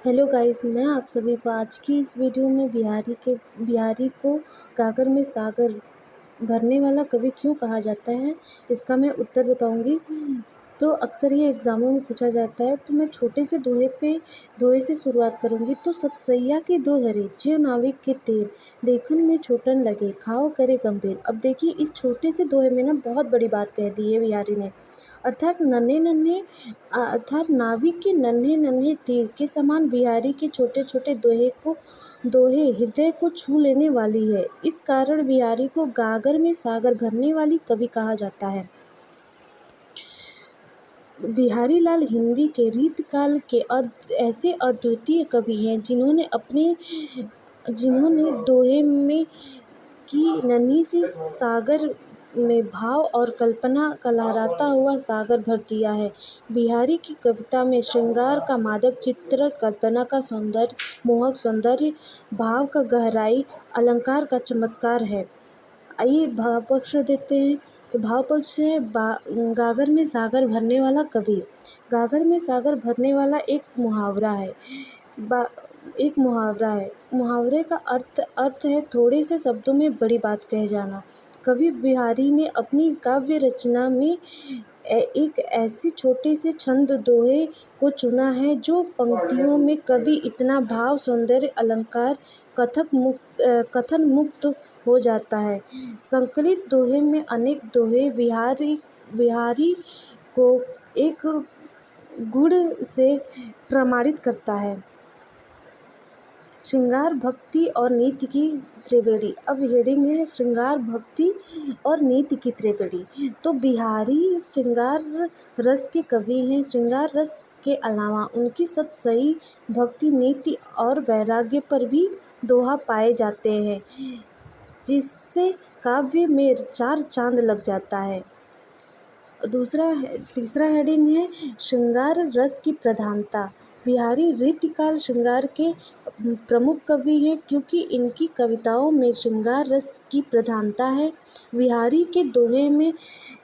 Hello guys, मैं आप सभी को आज की इस वीडियो में बिहारी को गागर में सागर भरने वाला कवि क्यों कहा जाता है, इसका मैं उत्तर बताऊंगी। तो अक्सर ये एग्ज़ामों में पूछा जाता है, तो मैं छोटे से दोहे से शुरुआत करूंगी। तो सतसैया के दो हरे ज्यों नाविक के तीर, देखन में छोटन लगे खाओ करे गंभीर। अब देखिए, इस छोटे से दोहे में ना बहुत बड़ी बात कह दी है बिहारी ने। अर्थात नाविक के नन्हे नन्हे तीर के समान बिहारी के छोटे छोटे दोहे हृदय को छू लेने वाली है। इस कारण बिहारी को गागर में सागर भरने वाली कवि कहा जाता है। बिहारी लाल हिंदी के रीतकाल के ऐसे अद्वितीय कवि हैं जिन्होंने दोहे में की नन्ही सी सागर में भाव और कल्पना का लहराता हुआ सागर भर दिया है। बिहारी की कविता में श्रृंगार का मादक चित्रण, कल्पना का सौंदर्य, मोहक सौंदर्य, भाव का गहराई, अलंकार का चमत्कार है। आइए भाव पक्ष देखते हैं। तो भाव पक्ष है गागर में सागर भरने वाला कवि। गागर में सागर भरने वाला एक मुहावरा है। मुहावरे का अर्थ है थोड़े से शब्दों में बड़ी बात कह जाना। कवि बिहारी ने अपनी काव्य रचना में एक ऐसे छोटे से छंद दोहे को चुना है जो पंक्तियों में कवि इतना भाव, सौंदर्य, अलंकार, कथन मुक्त हो जाता है। संकलित दोहे में अनेक दोहे बिहारी को एक गुण से प्रमाणित करता है। श्रृंगार, भक्ति और नीति की त्रिवेणी। अब हेडिंग है श्रृंगार, भक्ति और नीति की त्रिवेणी। तो बिहारी श्रृंगार रस के कवि हैं। श्रृंगार रस के अलावा उनकी सही भक्ति, नीति और वैराग्य पर भी दोहा पाए जाते हैं, जिससे काव्य में चार चांद लग जाता है। तीसरा हेडिंग है श्रृंगार रस की प्रधानता। बिहारी रीतिकाल श्रृंगार के प्रमुख कवि हैं क्योंकि इनकी कविताओं में श्रृंगार रस की प्रधानता है। बिहारी के दोहे में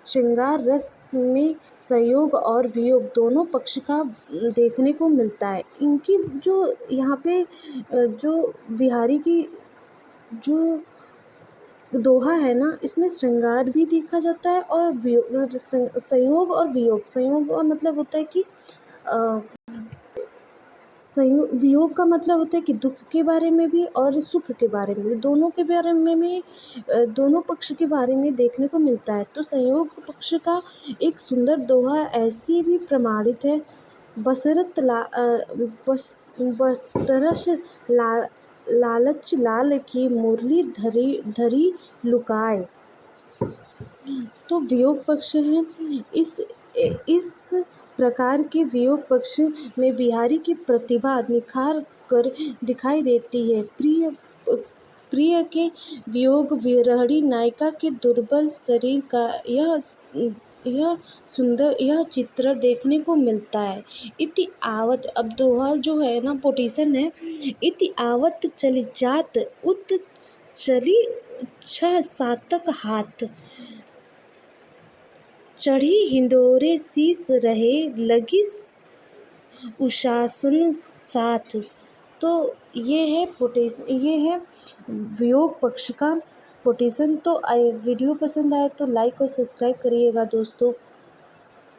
श्रृंगार रस में संयोग और वियोग दोनों पक्ष का देखने को मिलता है। इनकी जो यहाँ पे जो बिहारी की जो दोहा है ना, इसमें श्रृंगार भी देखा जाता है और संयोग और वियोग। संयोग का मतलब होता है कि वियोग का मतलब होता है कि दुख के बारे में भी और सुख के बारे में भी, दोनों के बारे में भी, दोनों पक्ष के बारे में देखने को मिलता है। तो संयोग पक्ष का एक सुंदर दोहा ऐसी भी प्रमाणित है, बतरस लालच लाल की मुरली धरी लुकाए। तो वियोग पक्ष है। इस प्रकार के वियोग पक्ष में बिहारी की प्रतिभा निखार कर दिखाई देती है। प्रिय के वियोग, विरहिणी नायिका के दुर्बल शरीर का यह चित्र देखने को मिलता है। इति आवत, अब दोहा जो है ना, पोटीशन है। इति आवत चली जात उत चली 6 सातक हाथ, चढ़ी हिंडोरे शीस रहे लगी उषासन साथ। तो ये है वियोग पक्ष का पोटेशन। तो वीडियो पसंद आए तो लाइक और सब्सक्राइब करिएगा दोस्तों।